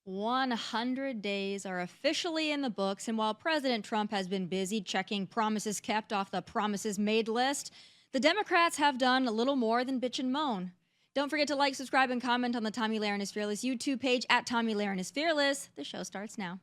100 days are officially in the books, and while President Trump has been busy checking promises kept off the promises made list, the Democrats have done a little more than bitch and moan. Don't forget to like, subscribe, and comment on the Tomi Lahren is Fearless YouTube page at Tomi Lahren is Fearless. The show starts now.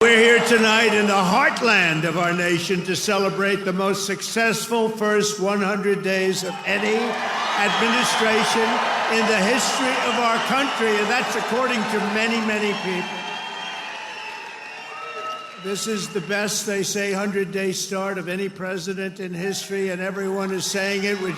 We're here tonight in the heartland of our nation to celebrate the most successful first 100 days of any administration in the history of our country, and that's according to many, many people. This is the best, they say, 100-day start of any president in history, and everyone is saying it. We've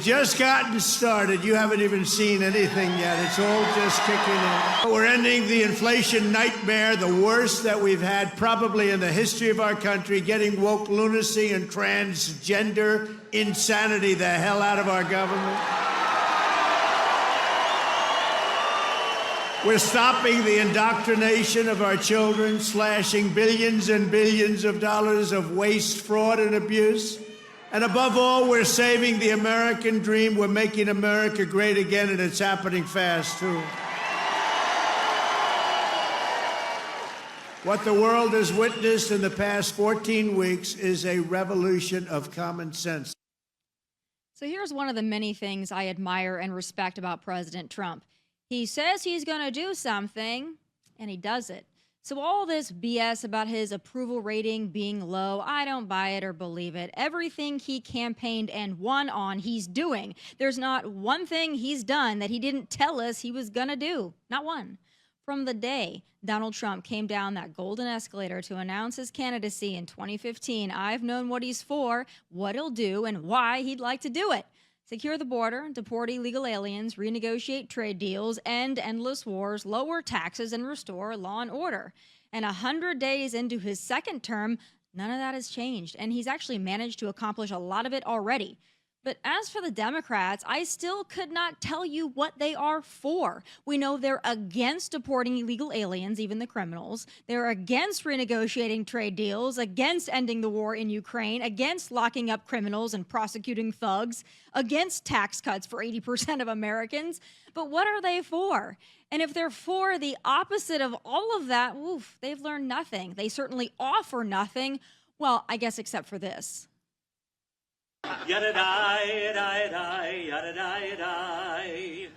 just gotten started. You haven't even seen anything yet. It's all just kicking in. We're ending the inflation nightmare, the worst that we've had probably in the history of our country, getting woke lunacy and transgender insanity the hell out of our government. We're stopping the indoctrination of our children, slashing billions and billions of dollars of waste, fraud, and abuse. And above all, we're saving the American dream. We're making America great again, and it's happening fast, too. What the world has witnessed in the past 14 weeks is a revolution of common sense. So here's one of the many things I admire and respect about President Trump. He says he's going to do something, and he does it. So all this BS about his approval rating being low, I don't buy it or believe it. Everything he campaigned and won on, he's doing. There's not one thing he's done that he didn't tell us he was going to do. Not one. From the day Donald Trump came down that golden escalator to announce his candidacy in 2015, I've known what he's for, what he'll do, and why he'd like to do it. Secure the border, deport illegal aliens, renegotiate trade deals, end endless wars, lower taxes, and restore law and order. And 100 days into his second term, none of that has changed. And he's actually managed to accomplish a lot of it already. But as for the Democrats, I still could not tell you what they are for. We know they're against deporting illegal aliens, even the criminals. They're against renegotiating trade deals, against ending the war in Ukraine, against locking up criminals and prosecuting thugs, against tax cuts for 80% of Americans. But what are they for? And if they're for the opposite of all of that, oof, they've learned nothing. They certainly offer nothing. Well, I guess except for this. Yada-die, yada-die, yada-die,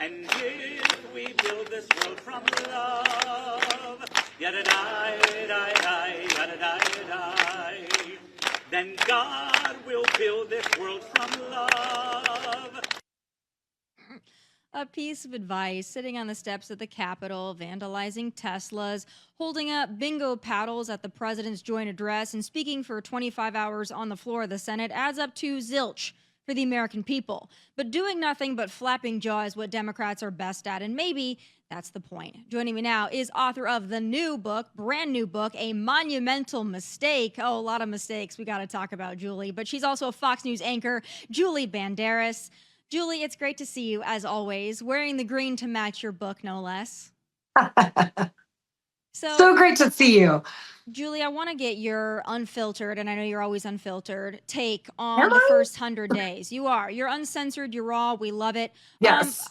and if we build this world from love, yada-die, yada-die, yada-die, then God will build this world from love. A piece of advice, sitting on the steps of the Capitol, vandalizing Teslas, holding up bingo paddles at the president's joint address, and speaking for 25 hours on the floor of the Senate adds up to zilch for the American people. But doing nothing but flapping jaw is what Democrats are best at, and maybe that's the point. Joining me now is author of the new book, brand new book, A Monumental Mistake. Oh, a lot of mistakes we got to talk about, Julie. But she's also a Fox News anchor, Julie Banderas. Julie, it's great to see you, as always, wearing the green to match your book, no less. So great to see you. Julie, I want to get your unfiltered, and I know you're always unfiltered, take on the first 100 days. You're uncensored, you're raw, we love it. Yes.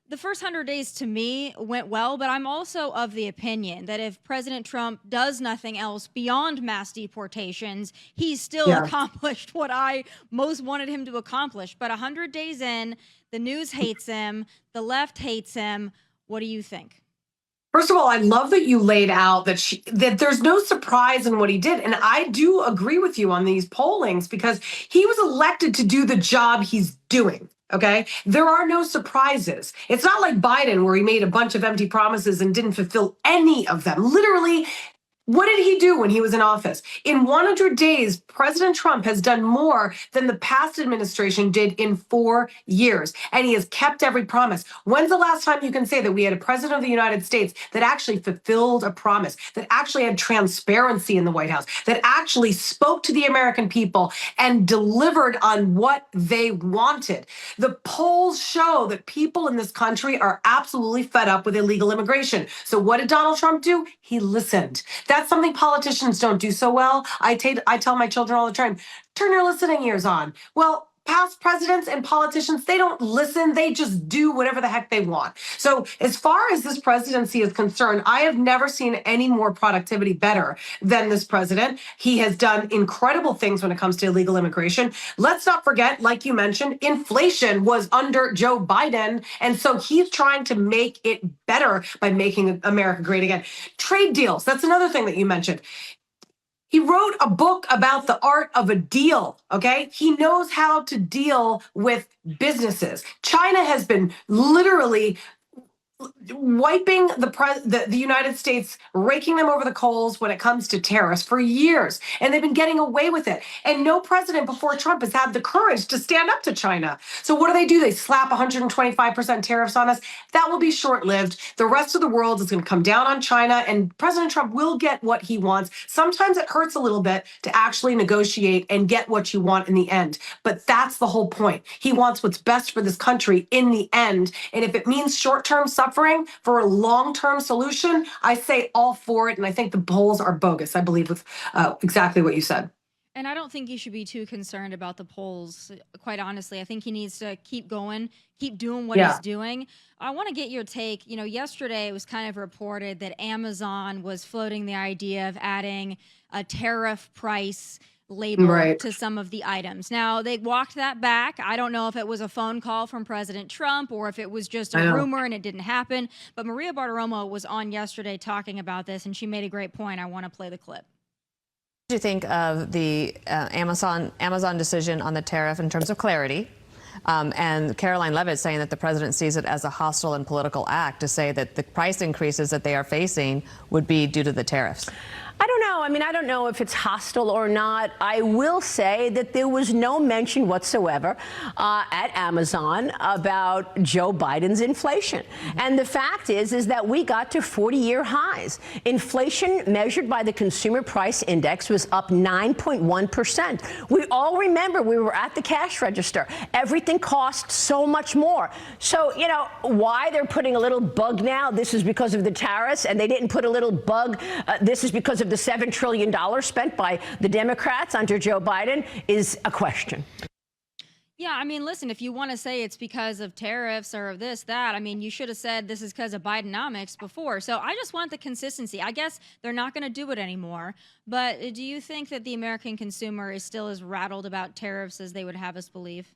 The first 100 days to me went well, but I'm also of the opinion that if President Trump does nothing else beyond mass deportations, he's still accomplished what I most wanted him to accomplish. But 100 days in, the news hates him, the left hates him. What do you think? First of all, I love that you laid out that there's no surprise in what he did. And I do agree with you on these pollings because he was elected to do the job he's doing. Okay. There are no surprises. It's not like Biden where he made a bunch of empty promises and didn't fulfill any of them. Literally What did he do when he was in office? In 100 days, President Trump has done more than the past administration did in 4 years, and he has kept every promise. When's the last time you can say that we had a president of the United States that actually fulfilled a promise, that actually had transparency in the White House, that actually spoke to the American people and delivered on what they wanted? The polls show that people in this country are absolutely fed up with illegal immigration. So what did Donald Trump do? He listened. That's something politicians don't do so well. I tell my children all the time, turn your listening ears on. Well, past presidents and politicians, they don't listen. They just do whatever the heck they want. So as far as this presidency is concerned, I have never seen any more productivity better than this president. He has done incredible things when it comes to illegal immigration. Let's not forget, like you mentioned, inflation was under Joe Biden. And so he's trying to make it better by making America great again. Trade deals, that's another thing that you mentioned. He wrote a book about the art of a deal, okay? He knows how to deal with businesses. China has been literally wiping the United States, raking them over the coals when it comes to tariffs for years. And they've been getting away with it. And no president before Trump has had the courage to stand up to China. So what do? They slap 125% tariffs on us. That will be short-lived. The rest of the world is going to come down on China, and President Trump will get what he wants. Sometimes it hurts a little bit to actually negotiate and get what you want in the end. But that's the whole point. He wants what's best for this country in the end. And if it means short-term suffering for a long-term solution, I say all for it. And I think the polls are bogus. I believe with exactly what you said. And I don't think you should be too concerned about the polls, quite honestly. I think he needs to keep going, keep doing what he's doing. I want to get your take. You know, yesterday it was kind of reported that Amazon was floating the idea of adding a tariff price label to some of the items. Now, they walked that back. I don't know if it was a phone call from President Trump or if it was just a rumor and it didn't happen. But Maria Bartiromo was on yesterday talking about this, and she made a great point. I want to play the clip. What do you think of the Amazon decision on the tariff in terms of clarity? And Caroline Levitt saying that the president sees it as a hostile and political act to say that the price increases that they are facing would be due to the tariffs. I don't know. I mean, I don't know if it's hostile or not. I will say that there was no mention whatsoever at Amazon about Joe Biden's inflation. And the fact is that we got to 40-year highs. Inflation measured by the Consumer Price Index was up 9.1%. We all remember we were at the cash register. Everything cost so much more. So, you know, why they're putting a little bug now, this is because of the tariffs, and they didn't put a little bug, this is because of the $7 trillion spent by the Democrats under Joe Biden, is a question. Yeah, I mean, listen, if you want to say it's because of tariffs or this, that, I mean, you should have said this is because of Bidenomics before. So I just want the consistency. I guess they're not going to do it anymore. But do you think that the American consumer is still as rattled about tariffs as they would have us believe?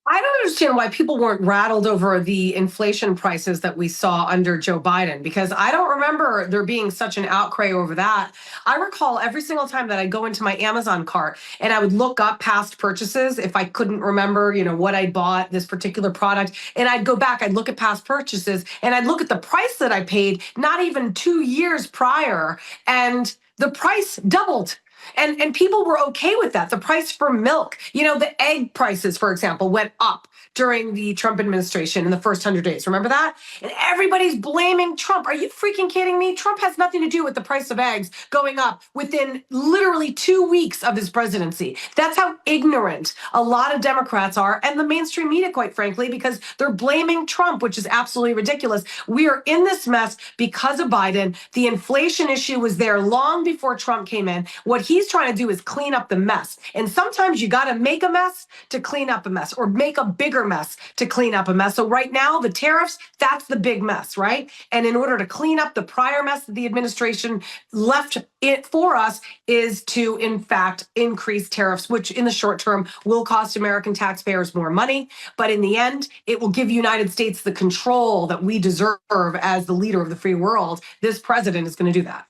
I don't understand why people weren't rattled over the inflation prices that we saw under Joe Biden, because I don't remember there being such an outcry over that. I recall every single time that I'd go into my Amazon cart and I would look up past purchases if I couldn't remember, you know, what I bought, this particular product, and I'd go back, I'd look at past purchases and I'd look at the price that I paid not even 2 years prior, and the price doubled. And people were okay with that. The price for milk, you know, the egg prices, for example, went up during the Trump administration in the first 100 days. Remember that? And everybody's blaming Trump. Are you freaking kidding me? Trump has nothing to do with the price of eggs going up within literally 2 weeks of his presidency. That's how ignorant a lot of Democrats are, and the mainstream media, quite frankly, because they're blaming Trump, which is absolutely ridiculous. We are in this mess because of Biden. The inflation issue was there long before Trump came in. What he's trying to do is clean up the mess. And sometimes you got to make a mess to clean up a mess, or make a bigger mess to clean up a mess. So right now, the tariffs, that's the big mess, right? And in order to clean up the prior mess that the administration left it for us is to, in fact, increase tariffs, which in the short term will cost American taxpayers more money. But in the end, it will give the United States the control that we deserve as the leader of the free world. This president is going to do that.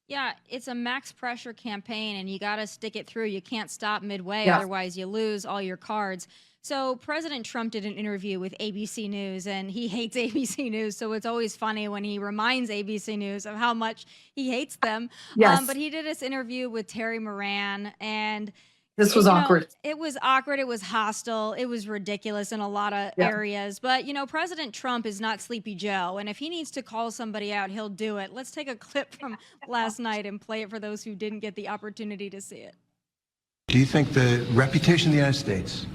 Yeah, it's a max pressure campaign, and you got to stick it through. You can't stop midway, otherwise you lose all your cards. So President Trump did an interview with ABC News, and he hates ABC News. So it's always funny when he reminds ABC News of how much he hates them. Yes. But he did this interview with Terry Moran, and This was awkward. It was awkward. It was hostile. It was ridiculous in a lot of areas. But, President Trump is not Sleepy Joe. And if he needs to call somebody out, he'll do it. Let's take a clip from last night and play it for those who didn't get the opportunity to see it. Do you think the reputation of the United States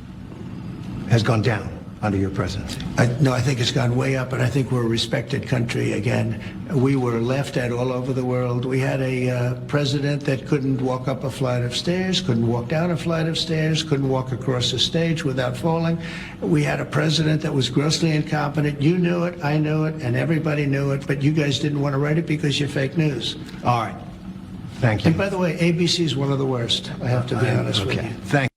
has gone down under your presidency? No, I think it's gone way up, and I think we're a respected country again. We were laughed at all over the world. We had a president that couldn't walk up a flight of stairs, couldn't walk down a flight of stairs, couldn't walk across a stage without falling. We had a president that was grossly incompetent. You knew it, I knew it, and everybody knew it, but you guys didn't want to write it because you're fake news. All right. Thank you. And by the way, ABC is one of the worst, I have to be honest with you. Thank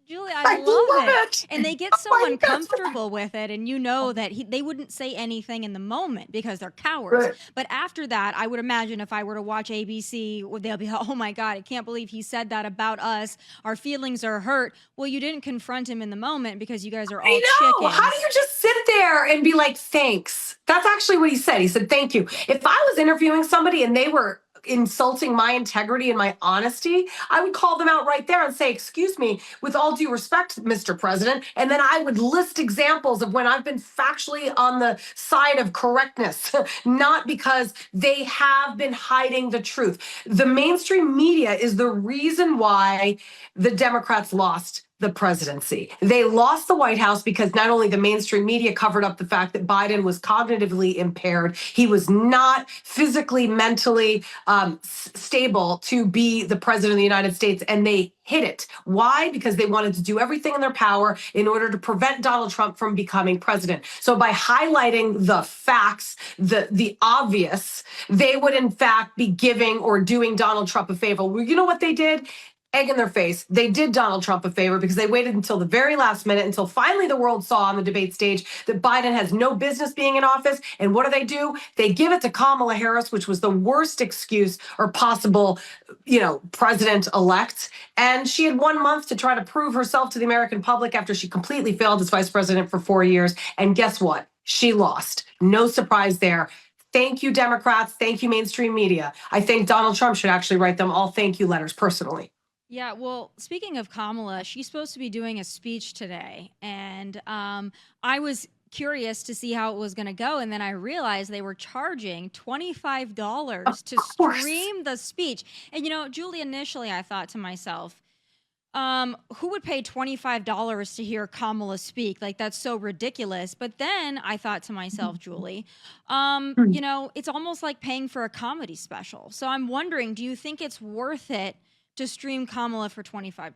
Julie, I love it. And they get so Oh my God. uncomfortable with it. And that they wouldn't say anything in the moment because they're cowards. Right. But after that, I would imagine if I were to watch ABC, they'll be, oh my God, I can't believe he said that about us. Our feelings are hurt. Well, you didn't confront him in the moment because you guys are all I know. chickens. How do you just sit there and be like, thanks? That's actually what he said. He said, thank you. If I was interviewing somebody and they were insulting my integrity and my honesty, I would call them out right there and say, excuse me, with all due respect, Mr. President. And then I would list examples of when I've been factually on the side of correctness, not because they have been hiding the truth. The mainstream media is the reason why the Democrats lost the presidency. They lost the White House because not only the mainstream media covered up the fact that Biden was cognitively impaired, he was not physically, mentally stable to be the president of the United States, and they hid it. Why? Because they wanted to do everything in their power in order to prevent Donald Trump from becoming president. So by highlighting the facts, the obvious, they would in fact be giving or doing Donald Trump a favor. Well, you know what they did? Egg in their face. They did Donald Trump a favor because they waited until the very last minute, until finally the world saw on the debate stage that Biden has no business being in office. And what do? They give it to Kamala Harris, which was the worst excuse or possible, president-elect. And she had 1 month to try to prove herself to the American public after she completely failed as vice president for 4 years. And guess what? She lost. No surprise there. Thank you, Democrats. Thank you, mainstream media. I think Donald Trump should actually write them all thank you letters personally. Yeah, well, speaking of Kamala, she's supposed to be doing a speech today. And I was curious to see how it was going to go. And then I realized they were charging $25 to stream the speech. And, Julie, initially I thought to myself, who would pay $25 to hear Kamala speak? Like, that's so ridiculous. But then I thought to myself, Julie, it's almost like paying for a comedy special. So I'm wondering, do you think it's worth it to stream Kamala for $25?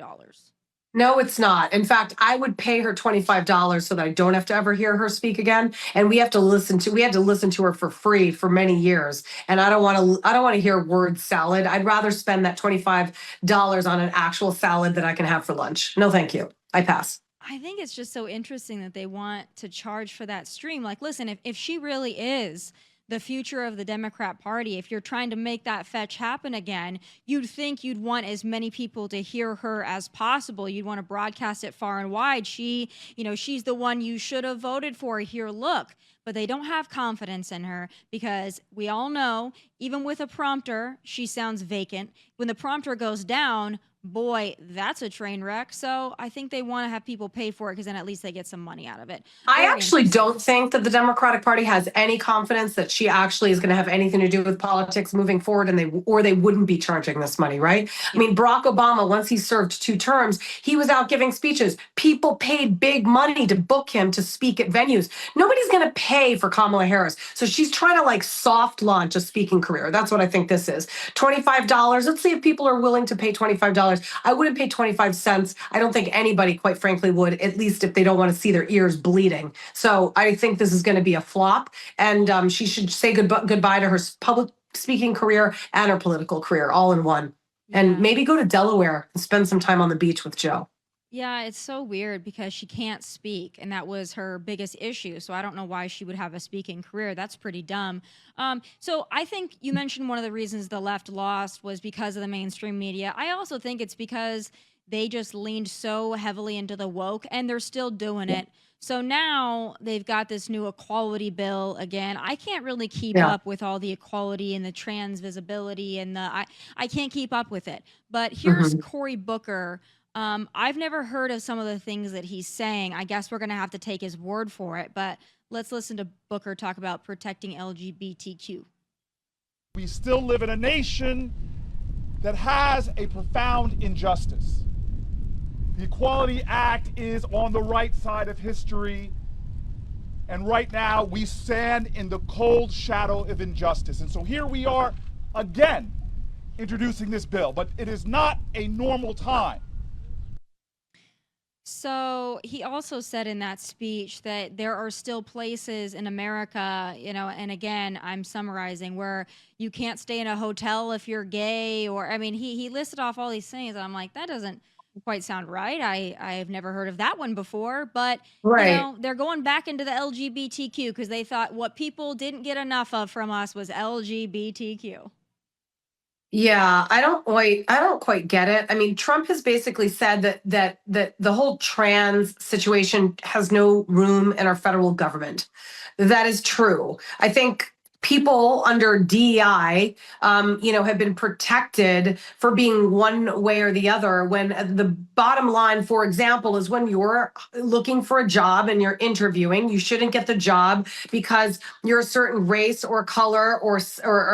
No, it's not. In fact, I would pay her $25 so that I don't have to ever hear her speak again. And we had to listen to her for free for many years. And I don't want to hear word salad. I'd rather spend that $25 on an actual salad that I can have for lunch. No, thank you. I pass. I think it's just so interesting that they want to charge for that stream. Like, listen, if she really is the future of the Democrat Party, if you're trying to make that fetch happen again, you'd think you'd want as many people to hear her as possible. You'd want to broadcast it far and wide. She's the one you should have voted for. Here, look. But they don't have confidence in her because we all know, even with a prompter, she sounds vacant. When the prompter goes down, boy, that's a train wreck. So I think they want to have people pay for it because then at least they get some money out of it. I actually don't think that the Democratic Party has any confidence that she actually is going to have anything to do with politics moving forward, and they wouldn't be charging this money, right? I mean, Barack Obama, once he served 2 terms, he was out giving speeches. People paid big money to book him to speak at venues. Nobody's going to pay for Kamala Harris. So she's trying to soft launch a speaking career. That's what I think this is. $25. Let's see if people are willing to pay $25. I wouldn't pay 25 cents. I don't think anybody, quite frankly, would, at least if they don't want to see their ears bleeding. So I think this is going to be a flop, and she should say goodbye to her public speaking career and her political career all in one. Yeah. And maybe go to Delaware and spend some time on the beach with Joe. Yeah, it's so weird because she can't speak, and that was her biggest issue. So I don't know why she would have a speaking career. That's pretty dumb. So I think you mentioned one of the reasons the left lost was because of the mainstream media. I also think it's because they just leaned so heavily into the woke, and they're still doing it. So now they've got this new equality bill again. I can't really keep up with all the equality and the trans visibility and I can't keep up with it. But here's Cory Booker. I've never heard of some of the things that he's saying. I guess we're going to have to take his word for it. But let's listen to Booker talk about protecting LGBTQ. We still live in a nation that has a profound injustice. The Equality Act is on the right side of history, and right now we stand in the cold shadow of injustice. And so here we are again introducing this bill, but it is not a normal time. So he also said in that speech that there are still places in America, you know, and again, I'm summarizing, where you can't stay in a hotel if you're gay, or, I mean, he listed off all these things, and I'm like, that doesn't quite sound right. I've never heard of that one before, but you know, they're going back into the LGBTQ because they thought what people didn't get enough of from us was LGBTQ. Yeah, I don't quite get it. I mean, Trump has basically said that the whole trans situation has no room in our federal government. That is true. I think people under DEI, have been protected for being one way or the other. When the bottom line, for example, is when you're looking for a job and you're interviewing, you shouldn't get the job because you're a certain race or color or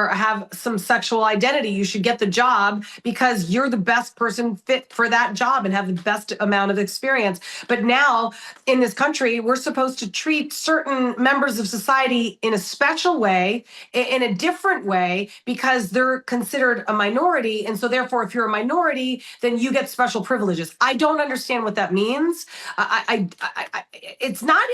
have some sexual identity. You should get the job because you're the best person fit for that job and have the best amount of experience. But now in this country, we're supposed to treat certain members of society in a special way, in a different way, because they're considered a minority. And so therefore, if you're a minority, then you get special privileges. I don't understand what that means. It's not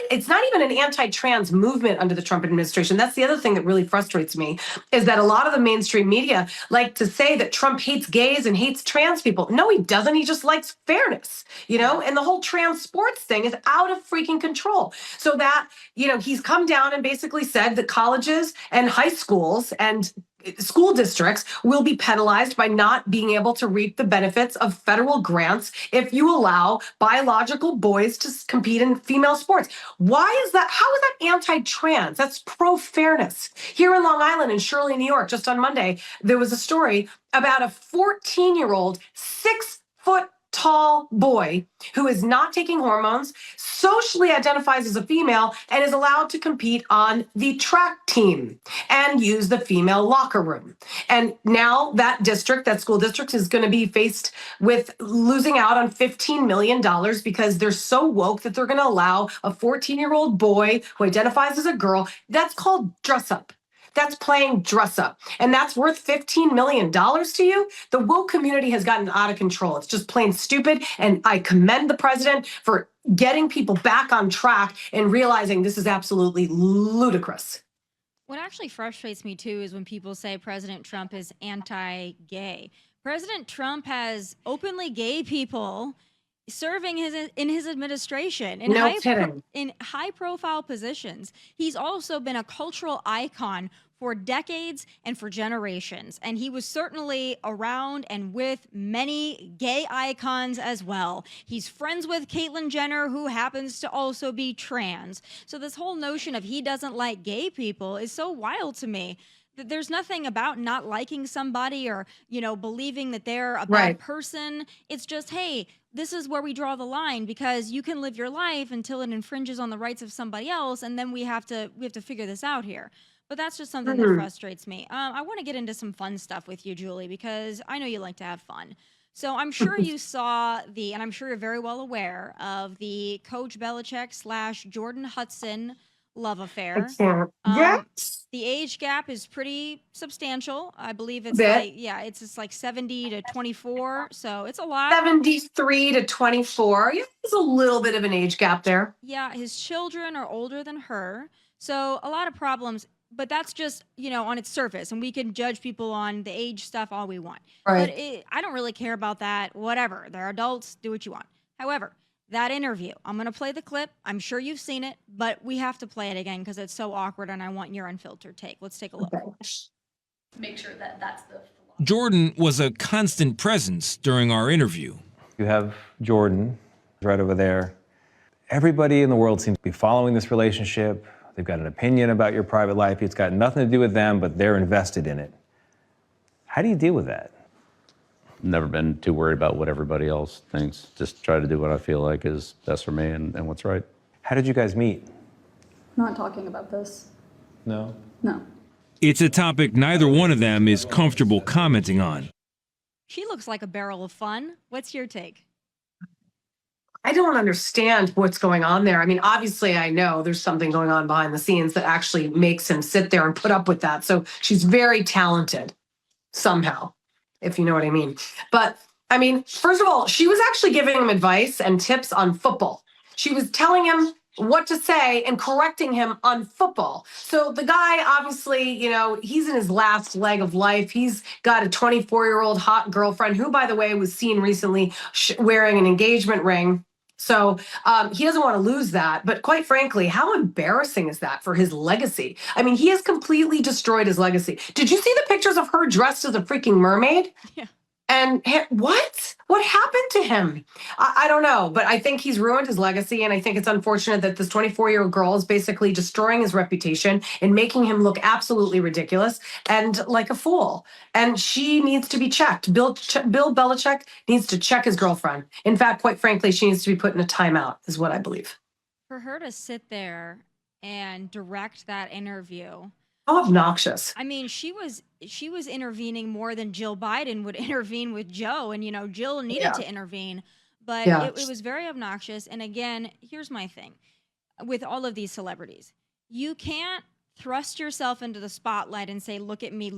even an anti-trans movement under the Trump administration. That's the other thing that really frustrates me, is that a lot of the mainstream media like to say that Trump hates gays and hates trans people. No, he doesn't. He just likes fairness, and the whole trans sports thing is out of freaking control. So that, he's come down and basically said that colleges and high schools and school districts will be penalized by not being able to reap the benefits of federal grants if you allow biological boys to compete in female sports. Why is that? How is that anti-trans? That's pro-fairness. Here in Long Island, in Shirley, New York, just on Monday, there was a story about a 14-year-old, 6-foot tall boy who is not taking hormones, socially identifies as a female, and is allowed to compete on the track team and use the female locker room. And now that school district is going to be faced with losing out on $15 million because they're so woke that they're going to allow a 14-year-old boy who identifies as a girl. That's called dress up. That's playing dress up. And that's worth $15 million to you? The woke community has gotten out of control. It's just plain stupid. And I commend the president for getting people back on track and realizing this is absolutely ludicrous. What actually frustrates me, too, is when people say President Trump is anti-gay. President Trump has openly gay people serving in his administration in high-profile positions. He's also been a cultural icon for decades and for generations, and he was certainly around and with many gay icons as well. He's friends with Caitlyn Jenner, who happens to also be trans. So this whole notion of he doesn't like gay people is so wild to me. There's nothing about not liking somebody or, believing that they're a bad person. It's just, hey, this is where we draw the line, because you can live your life until it infringes on the rights of somebody else, and then we have to figure this out here. But that's just something that frustrates me. I want to get into some fun stuff with you, Julie, because I know you like to have fun. So I'm sure you saw and I'm sure you're very well aware of the Coach Belichick / Jordan Hudson love affair. Yes. The age gap is pretty substantial. I believe it's like 70 to 24. So it's a lot. 73 to 24. Yeah, there's a little bit of an age gap there. Yeah, his children are older than her. So a lot of problems, but that's just, on its surface, and we can judge people on the age stuff all we want. Right. But I don't really care about that. Whatever. They're adults. Do what you want. However, that interview, I'm going to play the clip. I'm sure you've seen it, but we have to play it again because it's so awkward and I want your unfiltered take. Let's take a look. Make sure that's the philosophy. Jordan was a constant presence during our interview. You have Jordan right over there. Everybody in the world seems to be following this relationship. They've got an opinion about your private life. It's got nothing to do with them, but they're invested in it. How do you deal with that? Never been too worried about what everybody else thinks. Just try to do what I feel like is best for me and what's right. How did you guys meet? Not talking about this. No? No. It's a topic neither one of them is comfortable commenting on. She looks like a barrel of fun. What's your take? I don't understand what's going on there. I mean, obviously, I know there's something going on behind the scenes that actually makes him sit there and put up with that. So she's very talented somehow, if you know what I mean. But I mean, first of all, she was actually giving him advice and tips on football. She was telling him what to say and correcting him on football. So the guy, obviously, you know, he's in his last leg of life. He's got a 24-year-old hot girlfriend who, by the way, was seen recently wearing an engagement ring. So he doesn't want to lose that. But quite frankly, how embarrassing is that for his legacy? I mean, he has completely destroyed his legacy. Did you see the pictures of her dressed as a freaking mermaid? Yeah. And what? What happened to him? I don't know, but I think he's ruined his legacy. And I think it's unfortunate that this 24-year-old girl is basically destroying his reputation and making him look absolutely ridiculous and like a fool. And she needs to be checked. Bill Belichick needs to check his girlfriend. In fact, quite frankly, she needs to be put in a timeout, is what I believe. For her to sit there and direct that interview. How obnoxious. I mean, she was intervening more than Jill Biden would intervene with Joe. And, you know, Jill needed to intervene. But it was very obnoxious. And again, here's my thing. With all of these celebrities, you can't thrust yourself into the spotlight and say, look at me,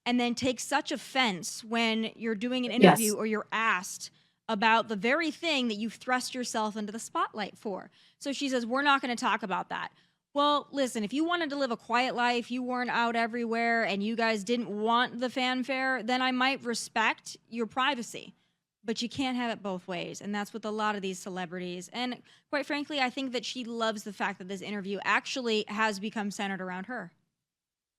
and then take such offense when you're doing an interview or you're asked about the very thing that you've thrust yourself into the spotlight for. So she says, we're not going to talk about that. Well, listen, if you wanted to live a quiet life, you weren't out everywhere, and you guys didn't want the fanfare, then I might respect your privacy. But you can't have it both ways, and that's with a lot of these celebrities. And quite frankly, I think that she loves the fact that this interview actually has become centered around her.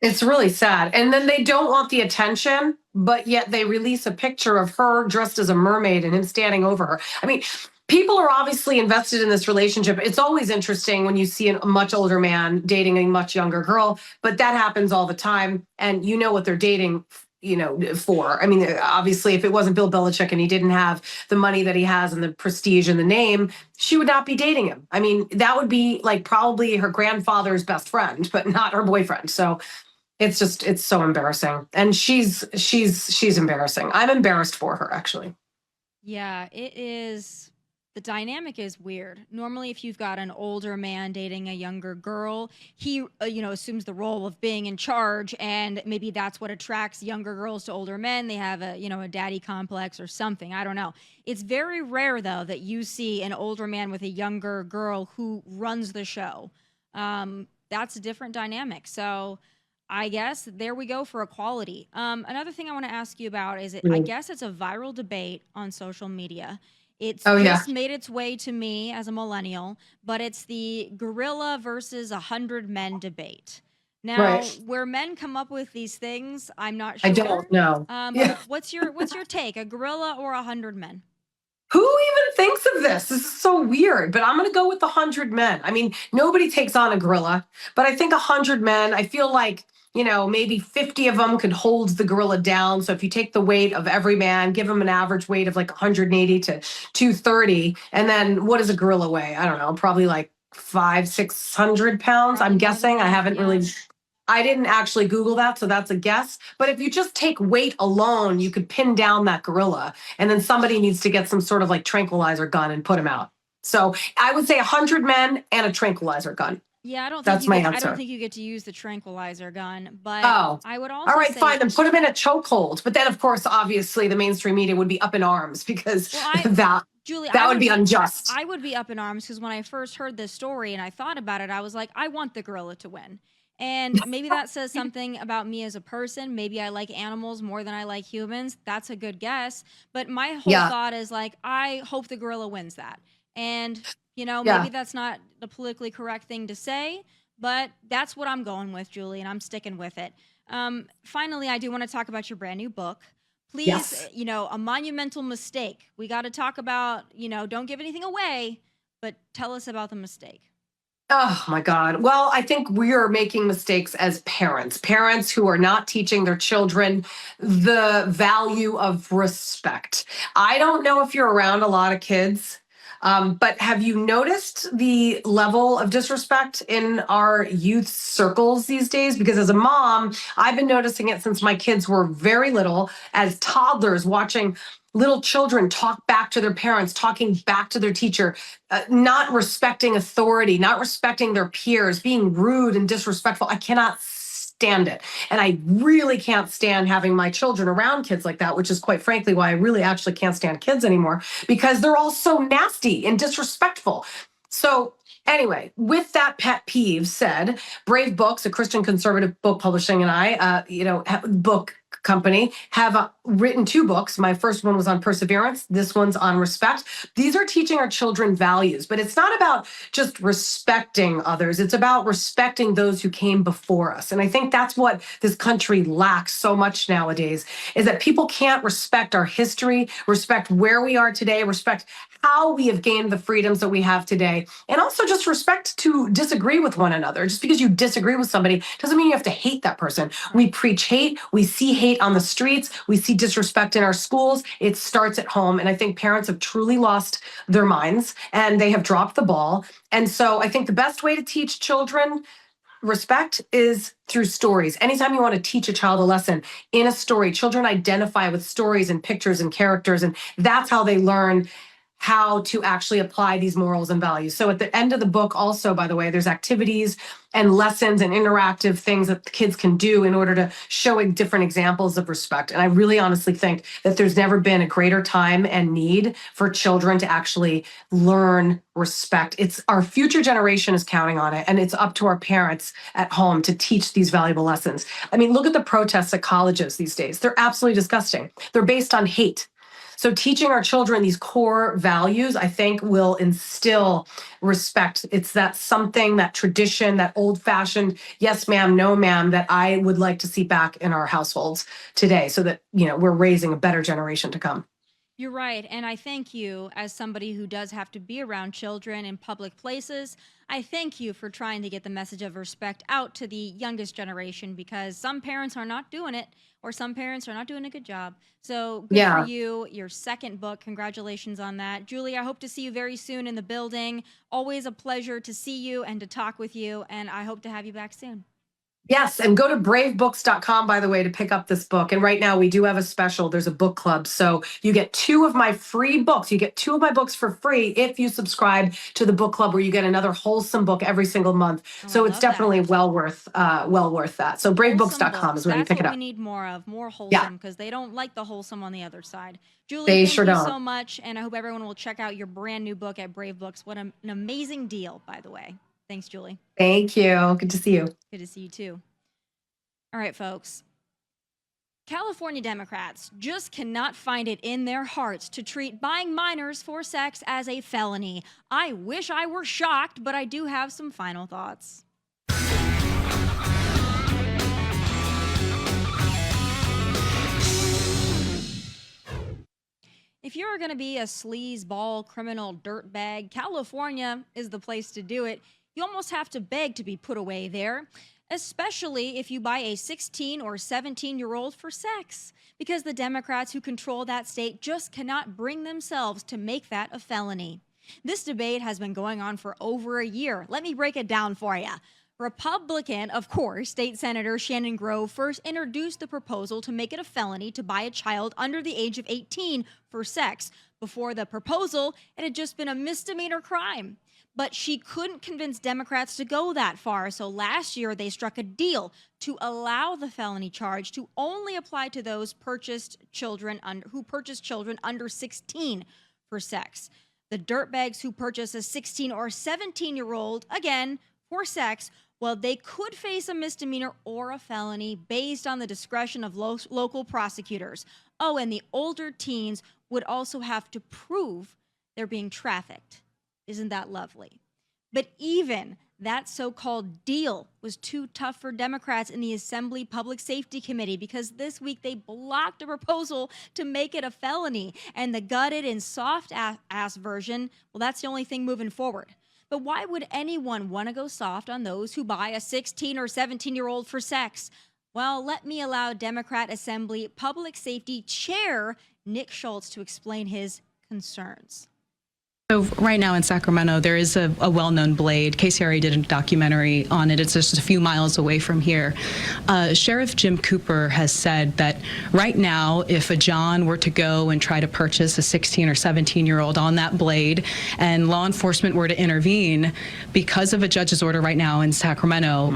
It's really sad. And then they don't want the attention, but yet they release a picture of her dressed as a mermaid and him standing over her. I mean, people are obviously invested in this relationship. It's always interesting when you see a much older man dating a much younger girl, but that happens all the time. And you know what they're dating, you know, for. I mean, obviously, if it wasn't Bill Belichick and he didn't have the money that he has and the prestige and the name, she would not be dating him. I mean, that would be like probably her grandfather's best friend, but not her boyfriend. So it's so embarrassing. And she's embarrassing. I'm embarrassed for her, actually. Yeah, it is. The dynamic is weird. Normally, if you've got an older man dating a younger girl, he, assumes the role of being in charge, and maybe that's what attracts younger girls to older men. They have a daddy complex or something. I don't know. It's very rare, though, that you see an older man with a younger girl who runs the show. That's a different dynamic. So I guess there we go for equality. Another thing I want to ask you about is, I guess it's a viral debate on social media. It's just made its way to me as a millennial, but it's the gorilla versus 100 men debate. Now, where men come up with these things, I'm not sure. I don't know. What's your take, a gorilla or 100 men? Who even thinks of this? This is so weird, but I'm going to go with 100 men. I mean, nobody takes on a gorilla, but I think 100 men, I feel like, maybe 50 of them could hold the gorilla down. So if you take the weight of every man, give him an average weight of like 180 to 230. And then what does a gorilla weigh? I don't know, probably like 500-600 pounds. I'm guessing. I didn't actually Google that, so that's a guess. But if you just take weight alone, you could pin down that gorilla. And then somebody needs to get some sort of like tranquilizer gun and put him out. So I would say 100 men and a tranquilizer gun. Yeah, I don't think you get to use the tranquilizer gun, but I would also all right, say, fine, then put him in a chokehold. But then, of course, obviously, the mainstream media would be up in arms because Julie, that would be unjust. I would be up in arms because when I first heard this story and I thought about it, I was like, I want the gorilla to win. And maybe that says something about me as a person. Maybe I like animals more than I like humans. That's a good guess. But my whole thought is like, I hope the gorilla wins that. And maybe that's not the politically correct thing to say, but that's what I'm going with, Julie, and I'm sticking with it. Finally, I do want to talk about your brand new book. Please, Yes. A monumental mistake. We got to talk about, don't give anything away, but tell us about the mistake. Oh my God. Well, I think we are making mistakes as parents who are not teaching their children the value of respect. I don't know if you're around a lot of kids, but have you noticed the level of disrespect in our youth circles these days? Because as a mom, I've been noticing it since my kids were very little, as toddlers, watching little children talk back to their parents, talking back to their teacher, not respecting authority, not respecting their peers, being rude and disrespectful. I cannot stand it. And I really can't stand having my children around kids like that, which is quite frankly why I really actually can't stand kids anymore, because they're all so nasty and disrespectful. So anyway, with that pet peeve said, Brave Books, a Christian conservative book publishing, and I, book company, have written 2 books. My first one was on perseverance. This one's on respect. These are teaching our children values, but it's not about just respecting others. It's about respecting those who came before us. And I think that's what this country lacks so much nowadays, is that people can't respect our history, respect where we are today, respect how we have gained the freedoms that we have today, and also just respect to disagree with one another. Just because you disagree with somebody doesn't mean you have to hate that person. We preach hate. We see hate on the streets. We see disrespect in our schools. It starts at home. And I think parents have truly lost their minds and they have dropped the ball. And so I think the best way to teach children respect is through stories. Anytime you want to teach a child a lesson in a story, children identify with stories and pictures and characters, and that's how they learn how to actually apply these morals and values. So at the end of the book also, by the way, there's activities and lessons and interactive things that the kids can do in order to show different examples of respect. And I really honestly think that there's never been a greater time and need for children to actually learn respect. It's our future generation is counting on it, and it's up to our parents at home to teach these valuable lessons. I mean, look at the protests at colleges these days. They're absolutely disgusting. They're based on hate. So teaching our children these core values, I think, will instill respect. It's that something, that tradition, that old-fashioned yes ma'am, no ma'am, that I would like to see back in our households today, so that, we're raising a better generation to come. You're right. And I thank you, as somebody who does have to be around children in public places, I thank you for trying to get the message of respect out to the youngest generation, because some parents are not doing it, or some parents are not doing a good job. So good for you. Your second book, congratulations on that. Julie, I hope to see you very soon in the building. Always a pleasure to see you and to talk with you, and I hope to have you back soon. Yes, and go to bravebooks.com, by the way, to pick up this book. And right now we do have a special. There's a book club. So you get 2 of my free books. You get 2 of my books for free if you subscribe to the book club, where you get another wholesome book every single month. So it's definitely well worth that. So bravebooks.com is where you pick it up. That's what we need more of, more wholesome, because they don't like the wholesome on the other side. Julie, They thank sure you don't. so much, and I hope everyone will check out your brand new book at Brave Books. What an amazing deal, by the way. Thanks, Julie. Thank you. Good to see you. Good to see you too. All right, folks. California Democrats just cannot find it in their hearts to treat buying minors for sex as a felony. I wish I were shocked, but I do have some final thoughts. If you're going to be a sleazeball, criminal dirtbag, California is the place to do it. You almost have to beg to be put away there, especially if you buy a 16 or 17-year-old for sex, because the Democrats who control that state just cannot bring themselves to make that a felony. This debate has been going on for over a year. Let me break it down for you. Republican, of course, State Senator Shannon Grove first introduced the proposal to make it a felony to buy a child under the age of 18 for sex. Before the proposal, it had just been a misdemeanor crime. But she couldn't convince Democrats to go that far, so last year they struck a deal to allow the felony charge to only apply to those who purchased children under 16 for sex. The dirtbags who purchase a 16 or 17-year-old, again, for sex, well, they could face a misdemeanor or a felony based on the discretion of local prosecutors. Oh, and the older teens would also have to prove they're being trafficked. Isn't that lovely? But even That so-called deal was too tough for Democrats in the Assembly Public Safety Committee because this week they blocked a proposal to make it a felony. And the gutted and soft-ass version, well, that's the only thing moving forward. But why would anyone want to go soft on those who buy a 16 or 17-year-old for sex? Well, let me allow Democrat Assembly Public Safety Chair Nick Schultz to explain his concerns. So right now in Sacramento, there is a well-known blade. KCRA did a documentary on it. It's just a few miles away from here. Sheriff Jim Cooper has said that right now, if a John were to go and try to purchase a 16 or 17-year-old on that blade and law enforcement were to intervene, because of a judge's order right now in Sacramento,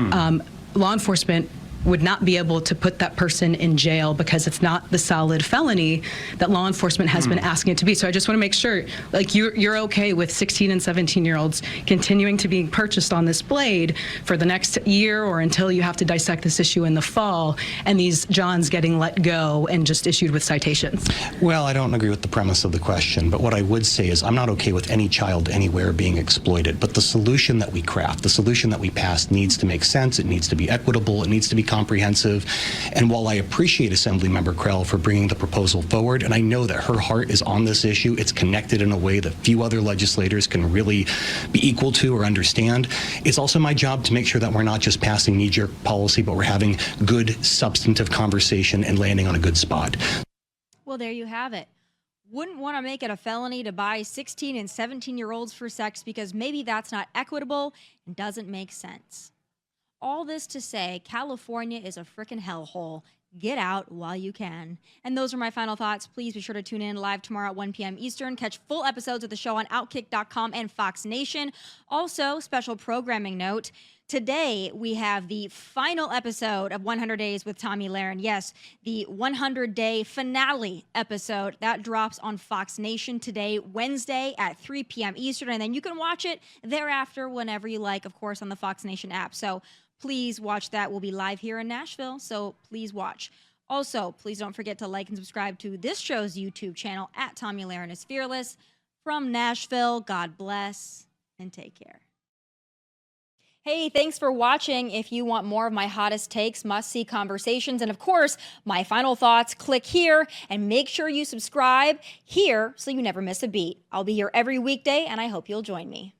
law enforcement would not be able to put that person in jail because it's not the solid felony that law enforcement has been asking it to be. So I just want to make sure, like, you're okay with 16 and 17-year-olds continuing to be purchased on this blade for the next year or until you have to dissect this issue in the fall, and these Johns getting let go and just issued with citations? Well, I don't agree with the premise of the question, but what I would say is I'm not okay with any child anywhere being exploited, but the solution that we craft, the solution that we pass needs to make sense, it needs to be equitable, it needs to be comprehensive. And while I appreciate Assemblymember Krell for bringing the proposal forward, and I know that her heart is on this issue, it's connected in a way that few other legislators can really be equal to or understand, it's also my job to make sure that we're not just passing knee-jerk policy, but we're having good, substantive conversation and landing on a good spot. Well, there you have it. Wouldn't want to make it a felony to buy 16 and 17-year-olds for sex because maybe that's not equitable and doesn't make sense. All this to say, California is a frickin' hellhole. Get out while you can. And those are my final thoughts. Please be sure to tune in live tomorrow at 1 p.m. Eastern. Catch full episodes of the show on outkick.com and Fox Nation. Also, special programming note. Today, we have the final episode of 100 Days with Tomi Lahren. Yes, the 100-day finale episode. That drops on Fox Nation today, Wednesday at 3 p.m. Eastern. And then you can watch it thereafter whenever you like, of course, on the Fox Nation app. So please watch that. We'll be live here in Nashville, so please watch. Also, please don't forget to like and subscribe to this show's YouTube channel at Tomi Lahren is Fearless. From Nashville, God bless and take care. Hey, thanks for watching. If you want more of my hottest takes, must-see conversations, and of course, my final thoughts, click here and make sure you subscribe here so you never miss a beat. I'll be here every weekday, and I hope you'll join me.